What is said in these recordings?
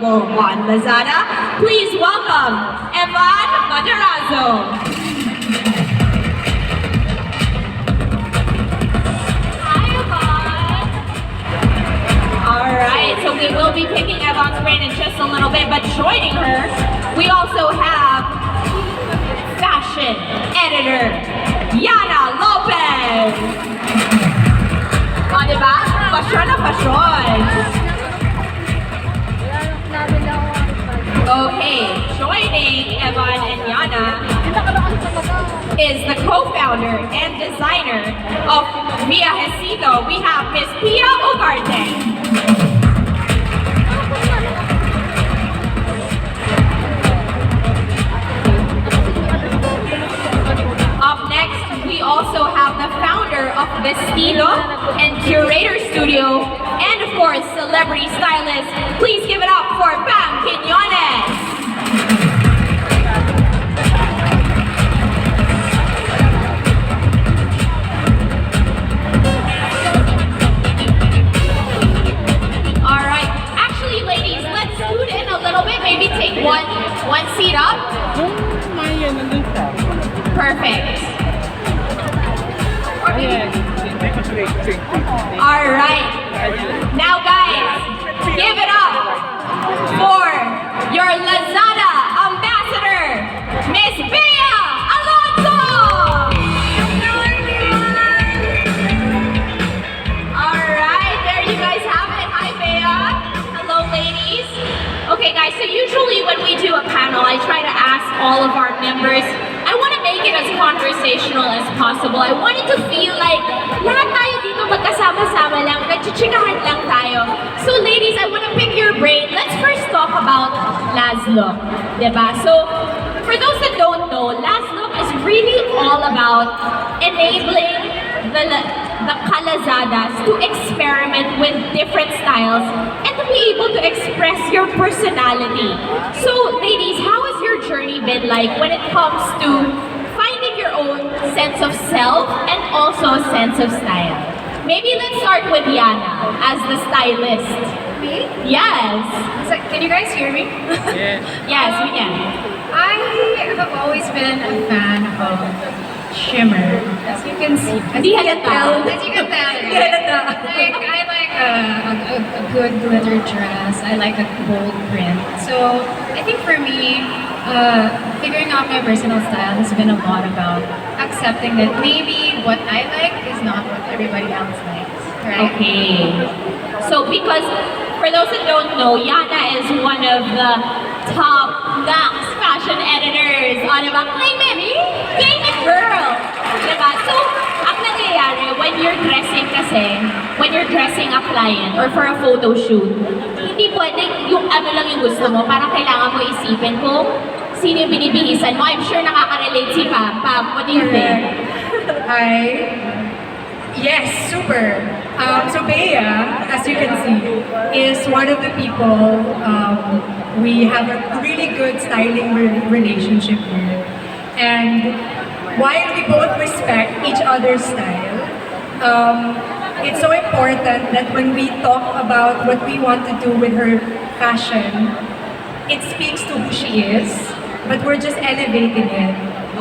on Lazada. Please welcome Evan Maderazo. Hi, Evan. Alright, so we will be picking Evan's brain in just a little bit, but joining her, we also have fashion editor, Yana Lopez. O, diba? Fashion na fashion. Okay, joining Evan and Yana is the co-founder and designer of Bea Alonzo. We have Miss Bea Alonzo. Up next, we also have the founder of Vestido and Curator Studio, and of course, celebrity stylist. Please give it up for Pam Quiñones. All right, actually, ladies, let's scoot in a little bit. Maybe take one seat up. Perfect. All right. Now, guys, give it up for your Lazada ambassador, Miss Bea Alonzo. All right, there you guys have it. Hi, Bea. Hello, ladies. Okay, guys, so usually when we do a panel, I try to ask all of our members, I want to make it as conversational as possible. I want it to feel like lahat tayo dito magkasama-sama lang, nagchichikahan lang tayo. So ladies, I want to pick your brain. Let's first talk about Lazlo, diba? So for those that don't know, Lazlo is really all about enabling the Kalazadas to experiment with different styles and to be able to express your personality. So ladies, how has your journey been like when it comes to finding your own sense of self and also a sense of style? Maybe let's start with Yana as the stylist. Me? Yes. So, can you guys hear me? Yes, we can. I have always been a fan of shimmer. As you can see. As you can tell. Like, I like a good glitter dress. I like a bold print. So, I think for me, figuring out my personal style has been a lot about accepting that maybe what I like is not what everybody else likes. Right? Okay. So because for those that don't know, Yana is one of the top fashion editors. O, diba? Claim it! Claim it, girl! Diba? So, ang nangyayari, when you're dressing a client or for a photo shoot, hindi pwedeng yung ano lang yung gusto mo, parang kailangan mo isipin kung sino yung binibihisan mo. I'm sure nakaka-relate si Pam. Pam, what do you think? Yes, super. So Bea, as you can see, is one of the people we have a really good styling relationship with. And while we both respect each other's style, it's so important that when we talk about what we want to do with her fashion, it speaks to who she is, but we're just elevating it.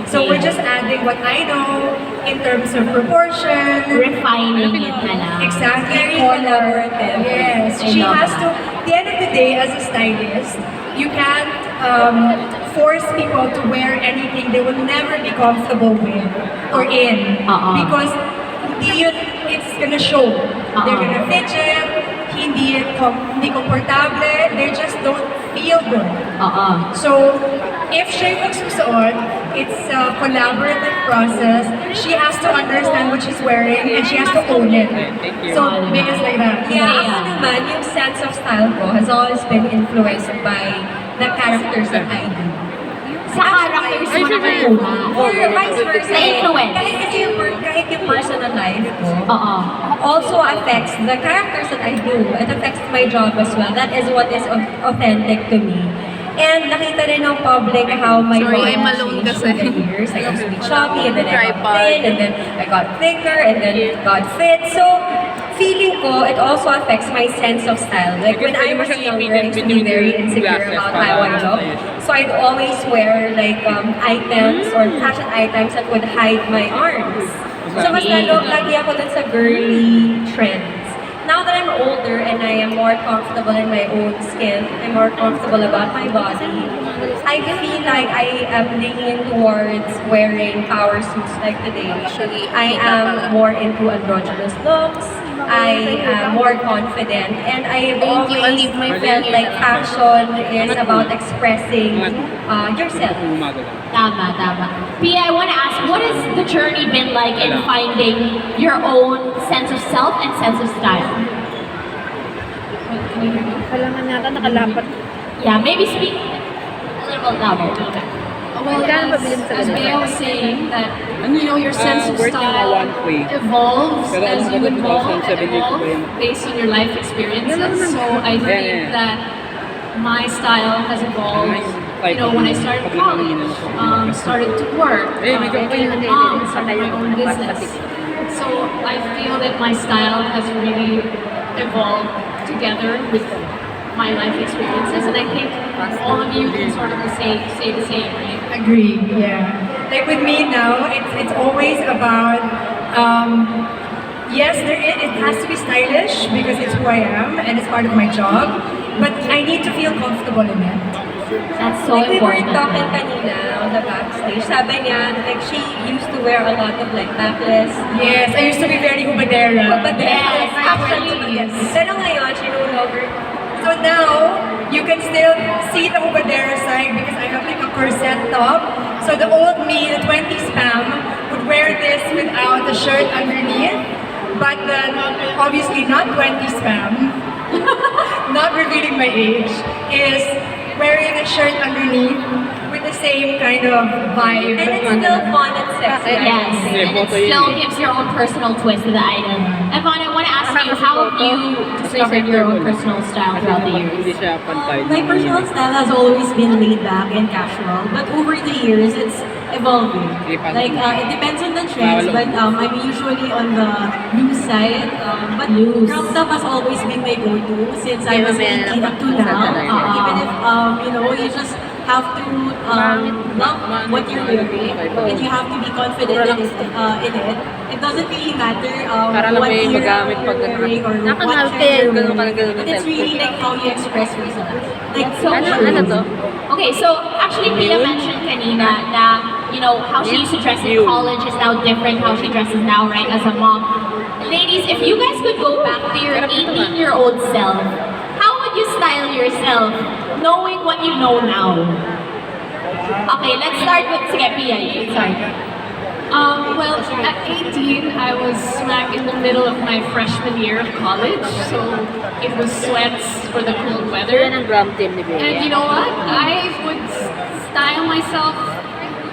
So we're just adding what I know in terms of proportion. Refining it na lang. Exactly. Very collaborative. Yes. She has to, at the end of the day, as a stylist, you can't force people to wear anything they will never be comfortable with or in. Because it's gonna show. They're gonna fidget, hindi komportable, they just don't feel good. So, if siya yung magsusuot, it's a collaborative process. She has to understand what she's wearing and she has to own it. So, because like that. Yeah, ako naman, yung sense of style ko has always been influenced by the characters that I do. Sa characters mo naman Or vice versa. Sa influence. Kahit yung personal life ko also affects the characters that I do. It affects my job as well. That is what is authentic to me. And nakita rin ng public how my body changed over the years. I used to be chubby, and then I got thin, and then I got thicker, and then got fit. So, feeling ko, it also affects my sense of style. Like when I was younger, I used to be very insecure about how I look. So I'd always wear like items or fashion items that would hide my arms. So mas lagi ako dun sa girly trends. Now that I'm older and I am more comfortable in my own skin, I'm more comfortable about my body, I feel like I am leaning towards wearing power suits like today. I am more into androgynous looks, I am more confident, and I've always felt like fashion is about expressing yourself. Tama, tama. Bea, I want to ask, what has the journey been like in finding your own sense of self and sense of style? Kailangan nata nakalapat. Yeah, maybe speak a little louder. Well, as Bea was saying, that your sense of working on style one way. evolves Pero as ano you ba, evolve 2007 based on your life experiences. So I think yeah. that my style has evolved. When I started college, started to work, became a mom, started my own business. So I feel that my style has really evolved together with my life experiences, and I think all of you can sort of say the same, right? Agree, yeah. Like with me now, it's always about, yes, it has to be stylish because it's who I am and it's part of my job, but I need to feel comfortable in it. That's so Like we were important. talking kanina on the backstage, sabi niya, like she used to wear a lot of like backless. Yes, I used to be very hubadera. Yes, actually, yes. Pero ngayon, she no longer. So now, you can still see the hubadera side because I have like a corset top. So the old me, the 20 spam, would wear this without a shirt underneath. But then, obviously not 20 spam, not revealing my age, is wearing a shirt underneath with the same kind of vibe. And it's still fun and sexy. Yes, and it still gives your own personal twist to the item. Yvonne, I want to ask you, how have you discovered your own personal style throughout the years? Hindi siya pantay. My personal style has always been laid back and casual, but over the years, it's evolving. Like, it depends on the trends, but I'm usually on the loose side. But crop top has always been my go-to since I was 18 up to now. Even if, you just have to love what you're wearing, and you have to be confident in it. It doesn't really matter Para lang what may year magamit you're pag wearing or what trend you're wearing. But it's really like how you express yourself. Like, So true. Ano to? Okay, so actually Bea mentioned kanina na, how she used to dress in college is now different how she dresses now, right, as a mom. Ladies, if you guys could go back to your 18-year-old self, how would you style yourself knowing what you know now? Okay, let's start with Bea. Sorry. Well, at 18, I was smack in the middle of my freshman year of college, so it was sweats for the cold weather. Yan ang drum team ni Bea. And you know what? I would style myself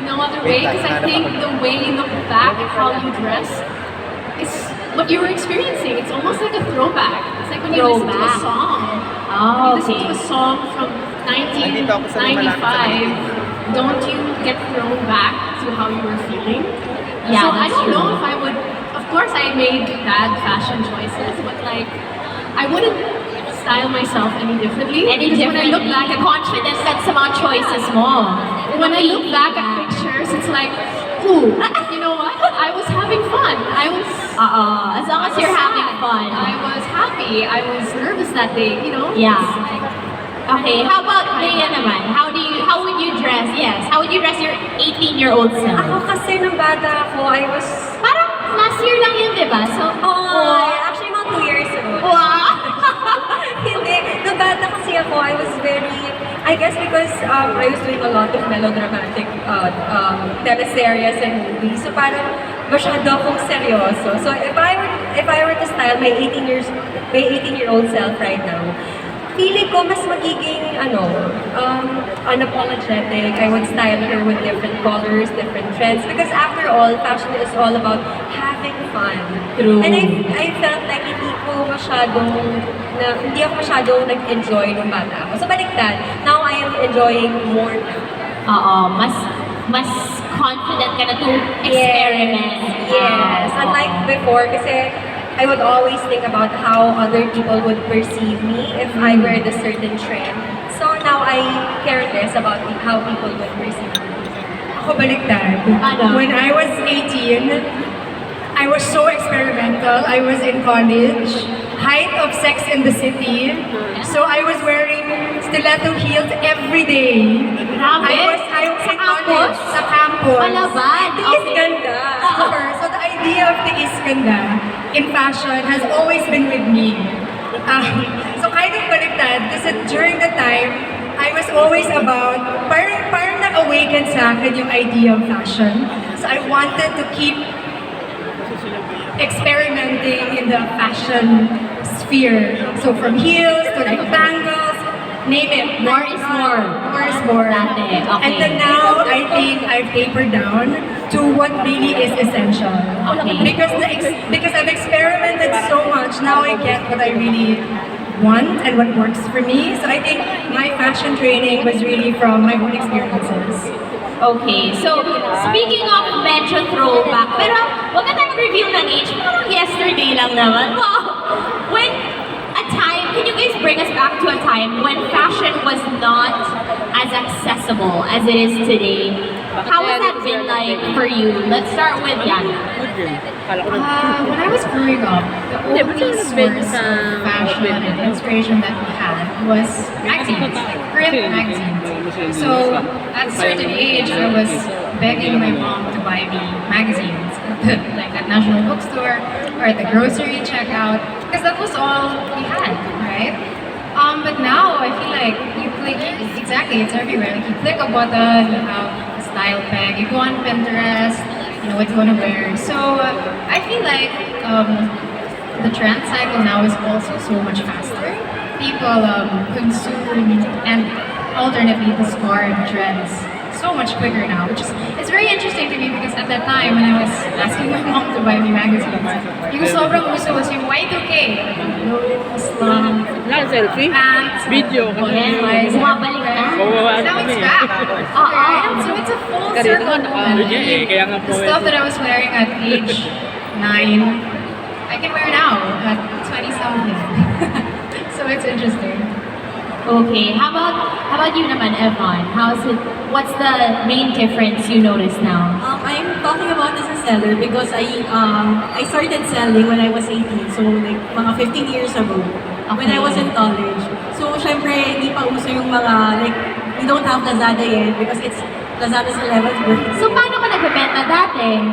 no other way, because I think the way you look back at how you dress is what you were experiencing. It's almost like a throwback. It's like when you listen to a song. Oh, You listen to a song from 1995, don't you get thrown back to how you were feeling? Yeah, So I that's don't true. know if I would. Of course, I made bad fashion choices, but like, I wouldn't style myself any differently. Any Because different? when I look back The at confidence that's sa mga choices mo. when I look back at pictures, it's like, ooh, you know what? I was having fun. I was. As long as you're having fun. I was happy. I was nervous that day. Yeah. It's like, Okay, how about Bea naman? How would you dress? Yes, how would you dress your 18-year-old self? Ako kasi nung bata ako, I was... Parang last year lang yun, di ba? So, Actually, mga 2 years ago. wow! Hindi. Nung bata kasi ako, I was very... I guess because I was doing a lot of melodramatic teleseries and movies. So parang masyado akong seryoso. So if I were to style my 18-year-old self right now, feeling ko mas magiging unapologetic. I would style her with different colors, different trends. Because after all, fashion is all about having fun. True. And I felt like hindi ako masyadong nag-enjoy nung bata ako. So baliktad, now I am enjoying more now. Mas confident ka na to experiment. Yes. Unlike before, kasi I would always think about how other people would perceive me if I wear the certain trend. So now I care less about how people would perceive me. Ako baliktad. Ano? When I was 18, I was so experimental. I was in college, height of Sex in the City. So I was wearing stiletto heels every day. Grabe. I was Sa in campus? college, sa campus. Palaban. Tiis ganda. Super. So the idea of tiis ganda in fashion has always been with me. So kind of baliktad kasi during the time, I was always about, parang nag-awaken sa akin yung idea of fashion. So I wanted to keep experimenting in the fashion sphere. So from heels to like bangles, name it. More is more. More is more. Dati, okay. And then now, I think I've tapered down to what really is essential. Okay. Because I've experimented so much, now I get what I really want and what works for me. So I think my fashion training was really from my own experiences. Okay, so speaking of medyo throwback, pero wag na tayo mag-review ng age, parang yesterday lang naman. Wow! When a time, can you guys bring us back to a time when fashion was not as accessible as it is today? How has that been like for you? Let's start with Yana. When I was growing up, the only source of fashion and inspiration that we had was magazines, like print magazines. So at a certain age, I was begging my mom to buy me magazines, like at National Bookstore or at the grocery checkout, because that was all we had, right? But now I feel like you click, exactly, it's everywhere. Like you click a button, you have a style peg, you go on Pinterest, you know what you want to wear. So I feel like the trend cycle now is also so much faster. People consume and alternately discard trends so much quicker now, which is it's very interesting to me because at that time when I was asking my mom to buy me magazines, yung sobrang gusto was yung Y2K, Islam, selfie? pants, Video. butterflies, Bumabalik na. Oo, now it's back. Right? So it's a full circle moment. Kaya nga po. The stuff that I was wearing at age 9, I can wear now at 20 something. So it's interesting. Okay, how about you naman, Evan? What's the main difference you notice now? I'm talking about as a seller because I started selling when I was 18, so like mga 15 years ago, when I was in college. So syempre, hindi pa uso yung mga, like, we don't have Lazada yet because it's Lazada's 11th birthday. So paano ka nagbebenta dati?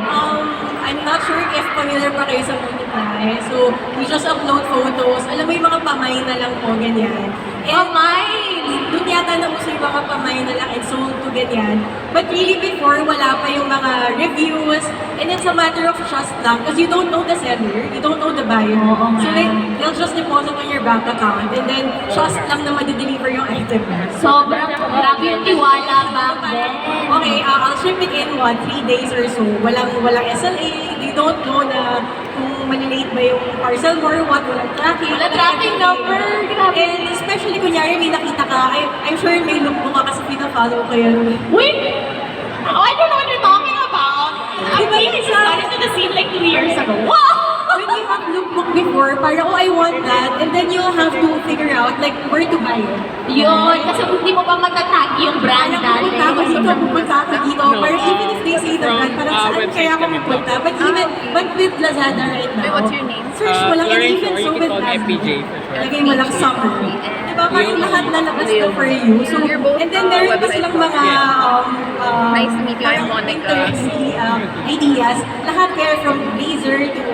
I'm not sure if familiar pa kayo sa Multiply. So, we just upload photos. Alam mo yung mga pamay na lang po, ganyan. Pamay! Doon yata nauso yung mga pamay na lang and sold to ganyan. But really before, wala pa yung mga reviews. And it's a matter of trust lang. Because you don't know the seller, you don't know the buyer. Oo nga. So, like, they'll just deposit on your bank account. And then, trust lang na ma-deliver yung item. Sobrang grabe yung tiwala back then. Okay, I'll ship it in 3 days or so. Walang SLA. They don't know na kung malilate ba yung parcel mo or what. Walang tracking. Wala tracking number. Grabe. And especially kunyari may nakita ka, I'm sure may lookbook ka kasi pina-follow ko yun. Wait! Oh, I don't know what you're talking about. I think I got into the scene like 2 years ago. Wow! When you have lookbook before, parang, I want that. And then you'll have to figure out like where to buy it. Yun, kasi hindi mo pa matatag yung brand Parang natin. pupunta ako dito. Parang even if they say the brand, parang saan kaya ako pupunta? But with Lazada right now, What's your name? search mo lang, and Florence, even or so you with can call FPJ Lazada, for sure. lagay mo lang summer. Diba? Parang lahat lalabas na for you. So, You're both, and then meron pa silang mga Nice to meet you. I'm parang Monica. interesting ideas. Lahat kaya from blazer to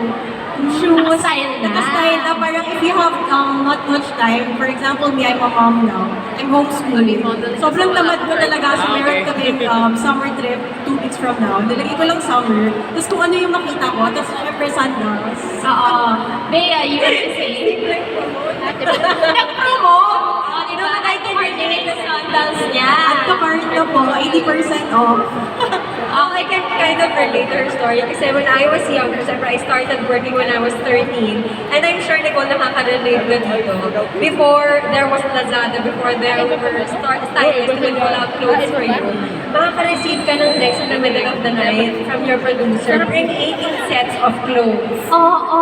shoes. Naka-style na. Naka-style na. Parang if you have not much time, for example, me, I'm a mom now. I'm homeschooling. Sobrang tamad ko talaga. So meron kami summer trip 2 weeks from now. Nilagay ko lang summer. Tapos kung ano yung makita ko, tapos syempre sandals. Oo. Bea, you were to say. Nag-promote! Oh, di ba? I can relate the sandals niya. At to cart na po, 80% off. I can kind of relate to her story kasi when I was younger, syempre I started working when I was 13 and I'm sure Nicole nakaka-relate ka dito. Before there was Lazada, before there were stylists who would pull out clothes for you, makaka-receive ka ng text in the middle of the night from your producer, bring 18 sets of clothes. Oo.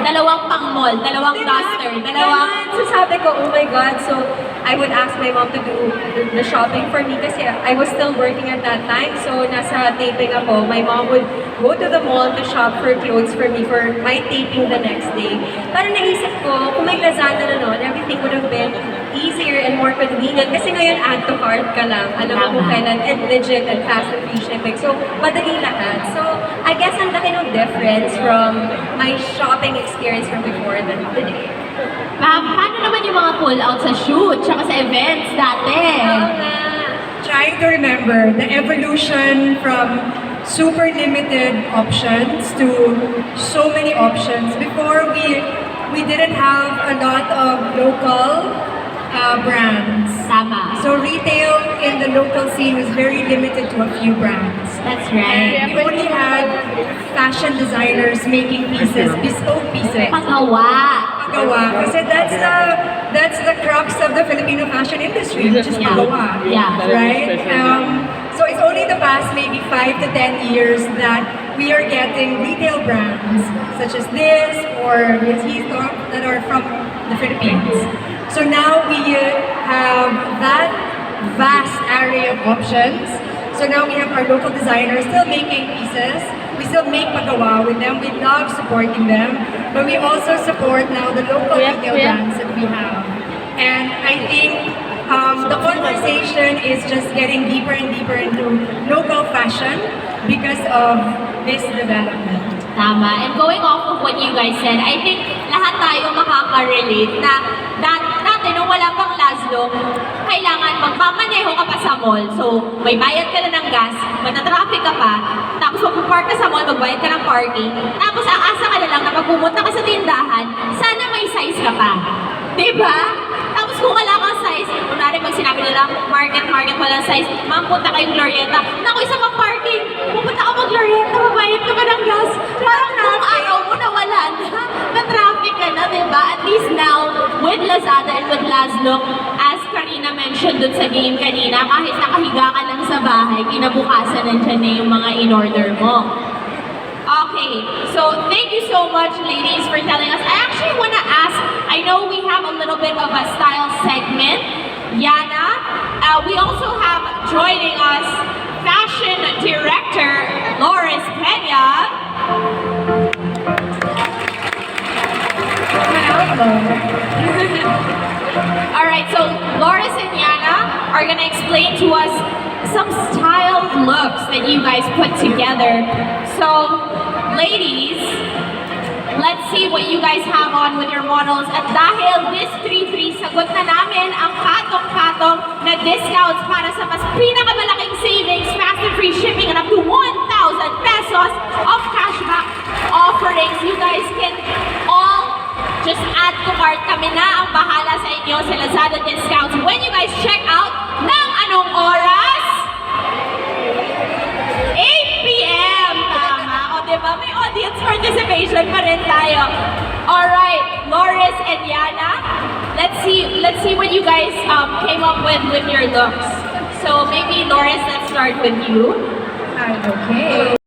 dalawang pang-mall, dalawang duster, dalawang... Ganun. So sabi ko, oh my God. So I would ask my mom to do the shopping for me kasi I was still working at that time. So nasa taping ako, my mom would go to the mall to shop for clothes for me for my taping the next day. Parang naisip ko, kung may Lazada na noon, everything would have been easier and more convenient. Kasi ngayon, add to cart ka lang. Alam mo kung kailan, and legit and fast and free shipping. So, madali lahat. So, I guess ang laki ng difference from my shopping experience from before than today. Ma'am, paano naman yung mga pull-out sa shoot, tsaka sa events dati? Trying to remember the evolution from super limited options to so many options. Before, we didn't have a lot of local brands. Tama. So retail in the local scene was very limited to a few brands. That's right. And we only had fashion designers making pieces, bespoke pieces. Pagawa. Pagawa. Kasi that's the crux of the Filipino fashion industry, which is Yeah. pagawa. Yeah. Right? So it's only the past maybe 5 to 10 years that we are getting retail brands such as this or this that are from the Philippines. So now we have that vast array of options. So now we have our local designers still making pieces. We still make pagawa with them. We love supporting them. But we also support now the local retail brands that we have. And I think the conversation is just getting deeper and deeper into local fashion because of this development. Tama. And going off of what you guys said, I think lahat tayo makaka-relate na dati nung wala pang Lazlo, kailangan magmamaneho ka pa sa mall. So, may bayad ka na ng gas, matatraffic ka pa, tapos magpupark ka sa mall, magbayad ka ng parking, tapos aasa ka na lang na pag pumunta ka sa tindahan, sana may size ka pa. Diba? Tapos kung wala kang size, kunwari pag sinabi nila, market, walang size, ma'am, punta kayong Glorieta. Naku, isa pang parking, pupunta ka mag-Glorieta, mabayad ka pa ng gas. Parang kung araw mo na wala na traffic ka na, diba? At least now, with Lazada and with Lazlo, as Karina mentioned dun sa game kanina, kahit nakahiga ka lang sa bahay, kinabukasan nandiyan na yung mga in-order mo. Okay, so thank you so much, ladies, for telling us. I actually want to ask, I know we have a little bit of a style segment. Yana, we also have joining us fashion director, Loris Pena. All right, so Loris and Yana are going to explain to us some style looks that you guys put together. So, ladies, let's see what you guys have on with your models. At dahil this 3-3, sagot na namin ang katong-katong na discounts para sa mas pinakamalaking savings, fast and free shipping, and up to 1,000 pesos of cashback offerings. You guys can all just add to cart. Kami na ang bahala sa inyo sa Lazada discounts. When you guys check out ng anong oras? 8 p.m. Tama. O diba? May audience participation pa rin tayo. Alright, Loris and Yana, let's see what you guys came up with your looks. So maybe Loris, let's start with you. Okay.